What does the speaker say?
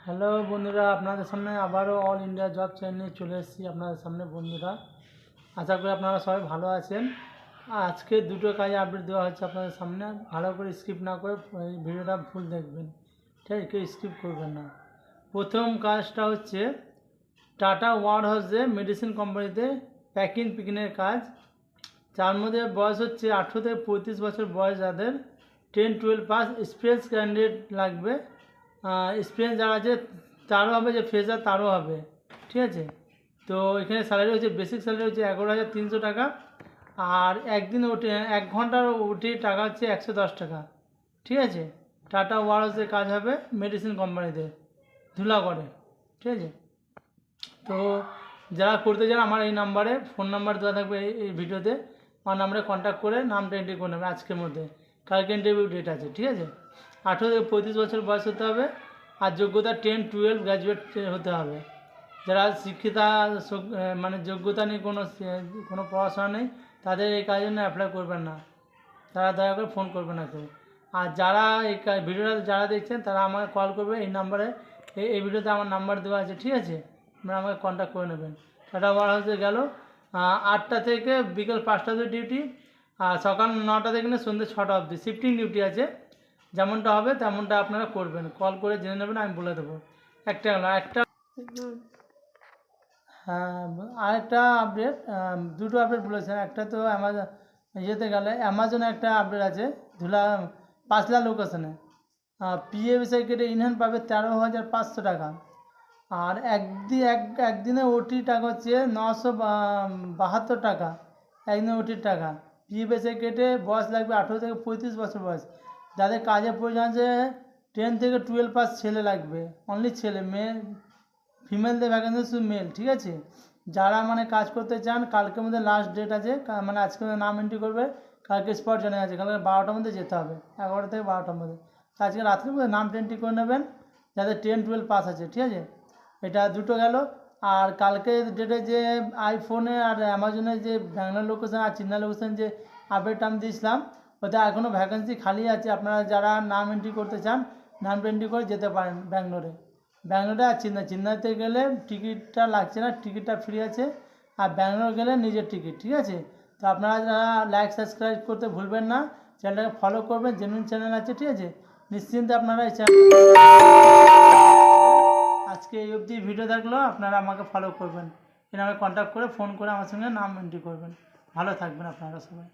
Hello বন্ধুরা, আপনাদের সামনে আবারও অল ইন্ডিয়া জব চ্যানেলে চলে এসেছি আপনাদের সামনে। বন্ধুরা, আশা করি আপনারা সবাই ভালো আছেন। আজকে দুটো কাজে আপডেট দেওয়া হচ্ছে আপনাদের সামনে। ভালো করে স্কিপ না করে এই ভিডিওটা ফুল দেখবেন, ঠিক আছে? কেউ স্কিপ করবেন না। প্রথম কাজটা হচ্ছে টাটা ওয়ার হাউসে মেডিসিন কোম্পানিতে প্যাকিং পিকিংয়ের কাজ। যার মধ্যে বয়স হচ্ছে 18 থেকে 35 বছর বয়স, যাদের 10-12 পাস এক্সপিরিয়েন্স ক্যান্ডিডেট লাগবে। এক্সপিরিয়েন্স যারা আছে তারও হবে, যে ফ্রেশার তারও হবে, ঠিক আছে? তো এখানে স্যালারি হচ্ছে, বেসিক স্যালারি হচ্ছে 11,300 টাকা। আর একদিন ওটি 1 ঘন্টার ওটি টাকা হচ্ছে 110 টাকা, ঠিক আছে? টাটা ওয়ারহাউসে কাজ হবে মেডিসিন কোম্পানিতে ধুলাগড়ে, ঠিক আছে? তো যারা করতে চান আমার এই নাম্বারে ফোন নাম্বার দেওয়া থাকবে এই ভিডিওতে, আমার নাম্বারে কন্ট্যাক্ট করে নামটা এন্ট্রি করে নেবে আজকের মধ্যে। কালকে ইন্টারভিউ ডেট আছে, ঠিক আছে? 18 থেকে 35 বছর বয়স হতে হবে, আর যোগ্যতা 10-12 গ্র্যাজুয়েট হতে হবে। যারা শিক্ষিতা মানে যোগ্যতা নেই, কোনো পড়াশোনা নেই, তাদের এই কাজের জন্য অ্যাপ্লাই করবেন না। তারা দয়া করে ফোন করবে না কেউ। আর যারা এই ভিডিওটা যারা দেখছেন তারা আমাকে কল করবে এই নাম্বারে। এই ভিডিওতে আমার নাম্বার দেওয়া আছে, ঠিক আছে? আপনারা আমাকে কন্ট্যাক্ট করে নেবেন। টাটা ওয়ারহাউসে গেল 8টা থেকে বিকেল 5টা অবধি ডিউটি, আর সকাল 9টা থেকে সন্ধ্যে 6টা অবধি শিফটিং ডিউটি আছে। যেমনটা হবে তেমনটা আপনারা করবেন, কল করে জেনে নেবেন, আমি বলে দেবো। একটা হ্যাঁ, আরেকটা আপডেট, দুটো আপডেট বলেছেন। একটা তো অ্যামাজন ইয়েতে গেলে অ্যামাজনে একটা আপডেট আছে পাঁচলা লোকেশনে। পিএ বিষয় কেটে ইনহ্যান্ড পাবে 13,500 টাকা। আর একদিনে ওটি টাকা হচ্ছে 972 টাকা, একদিনে ওটির টাকা। পিএ বিষয় কেটে বয়স লাগবে 18 থেকে 35 বছর বয়স। যাদের কাজের প্রয়োজন আছে 10 থেকে 12 পাস ছেলে লাগবে, অনলি ছেলে। মেয়ে ফিমেলদের ভ্যাকেন্সি শুধু মেল, ঠিক আছে? যারা মানে কাজ করতে চান, কালকের মধ্যে লাস্ট ডেট আছে, মানে আজকে নাম এন্ট্রি করবে, কালকে স্পট জানা আছে, কালকে 12টার মধ্যে যেতে হবে, 11টা থেকে 12টার মধ্যে। আজকে রাত্রির মধ্যে নাম এন্ট্রি করে নেবেন যাদের 10-12 পাস আছে, ঠিক আছে? এটা দুটো গেল। আর কালকে ডেটে যে আইফোনে আর অ্যামাজনে যে ব্যাঙ্গালোর লোকেশন আর চেন্নাই লোকেশন যে আপডেটটা আমি দিয়েছিলাম, ওতে এখনও ভ্যাকেন্সি খালি আছে। আপনারা যারা নাম এন্ট্রি করতে চান, নাম এন্ট্রি করে যেতে পারেন ব্যাঙ্গালোরে। আর চেন্নাইতে গেলে টিকিটটা লাগছে না, টিকিটটা ফ্রি আছে। আর ব্যাঙ্গালোর গেলে নিজের টিকিট, ঠিক আছে? তো আপনারা যারা লাইক সাবস্ক্রাইব করতে ভুলবেন না, চ্যানেলটাকে ফলো করবেন, জেনুইন চ্যানেল আছে, ঠিক আছে? নিশ্চিন্তে আপনারা এই চ্যানেল আজকে এই অবধি ভিডিও দেখলো, আপনারা আমাকে ফলো করবেন, এর আমাকে কন্ট্যাক্ট করে ফোন করে আমার সঙ্গে নাম এন্ট্রি করবেন। ভালো থাকবেন আপনারা সবাই।